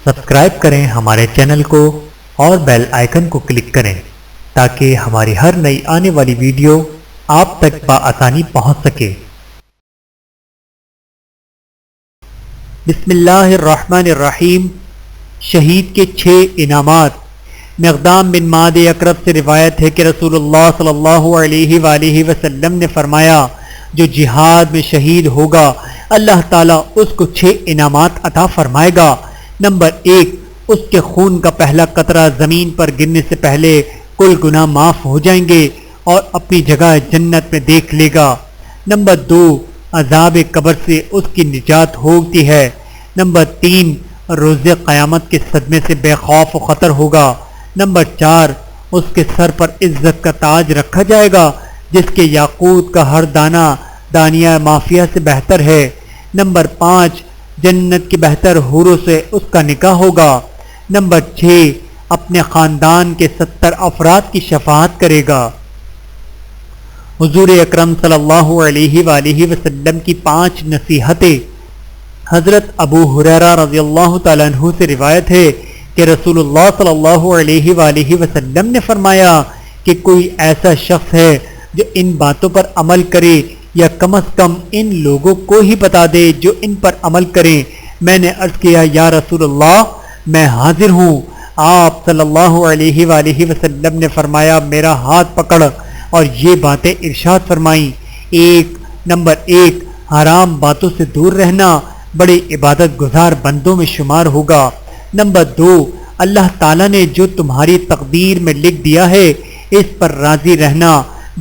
Subscribe کریں ہمارے channel کو اور بیل آئیکن کو کلک کریں تاکہ ہماری ہر نئی آنے والی ویڈیو آپ تک بآسانی پہنچ سکے۔ بسم اللہ الرحمن الرحیم۔ شہید کے 6 انعامات۔ مقدام بن معد اکرب سے روایت ہے کہ رسول اللہ صلی اللہ علیہ وآلہ وسلم نے فرمایا، جو جہاد میں شہید ہوگا اللہ تعالیٰ اس کو 6 انعامات عطا فرمائے گا۔ نمبر 1، اس کے خون کا پہلا قطرہ زمین پر گرنے سے پہلے کل گناہ معاف ہو جائیں گے اور اپنی جگہ جنت میں دیکھ لے گا۔ نمبر 2، عذاب قبر سے اس کی نجات ہوتی ہے۔ نمبر 3، روز قیامت کے صدمے سے بے خوف و خطر ہوگا۔ نمبر 4، اس کے سر پر عزت کا تاج رکھا جائے گا جس کے یاقوت کا ہر دانہ دانیہ مافیہ سے بہتر ہے۔ نمبر 5، جنت کی بہتر حوروں سے اس کا نکاح ہوگا۔ نمبر 6، اپنے خاندان کے 70 افراد کی شفاعت کرے گا۔ حضور اکرم صلی اللہ علیہ وآلہ وسلم کی 5 نصیحتیں۔ حضرت ابو ہریرہ رضی اللہ تعالیٰ عنہ سے روایت ہے کہ رسول اللہ صلی اللہ علیہ وآلہ وسلم نے فرمایا کہ کوئی ایسا شخص ہے جو ان باتوں پر عمل کرے یا کم از کم ان لوگوں کو ہی بتا دے جو ان پر عمل کریں۔ میں نے عرض کیا، یا رسول اللہ میں حاضر ہوں۔ آپ صلی اللہ علیہ وآلہ وسلم نے فرمایا، میرا ہاتھ پکڑ اور یہ باتیں ارشاد فرمائیں۔ نمبر 1، حرام باتوں سے دور رہنا بڑے عبادت گزار بندوں میں شمار ہوگا۔ نمبر 2، اللہ تعالیٰ نے جو تمہاری تقدیر میں لکھ دیا ہے اس پر راضی رہنا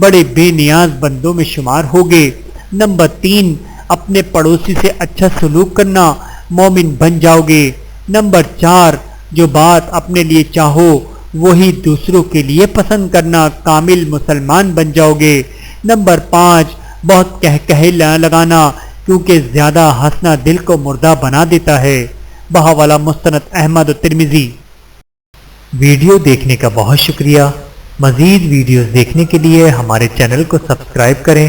بڑے بے نیاز بندوں میں شمار ہوگے۔ نمبر 3، اپنے پڑوسی سے اچھا سلوک کرنا مومن بن جاؤ گے۔ نمبر 4، جو بات اپنے لیے چاہو وہی دوسروں کے لیے پسند کرنا کامل مسلمان بن جاؤ گے۔ نمبر 5، بہت کہے نہ لگانا کیونکہ زیادہ ہنسنا دل کو مردہ بنا دیتا ہے۔ بہاولہ مستند احمد و ترمذی۔ ویڈیو دیکھنے کا بہت شکریہ۔ مزید ویڈیوز دیکھنے کے لیے ہمارے چینل کو سبسکرائب کریں۔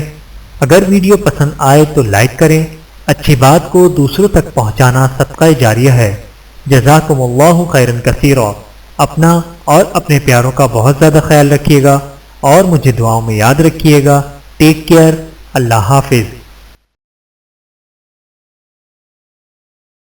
اگر ویڈیو پسند آئے تو لائک کریں۔ اچھی بات کو دوسروں تک پہنچانا صدقہ جاریہ ہے۔ جزاکم اللہ خیرا کثیرا۔ اپنا اور اپنے پیاروں کا بہت زیادہ خیال رکھیے گا اور مجھے دعاؤں میں یاد رکھیے گا۔ Take care. اللہ حافظ۔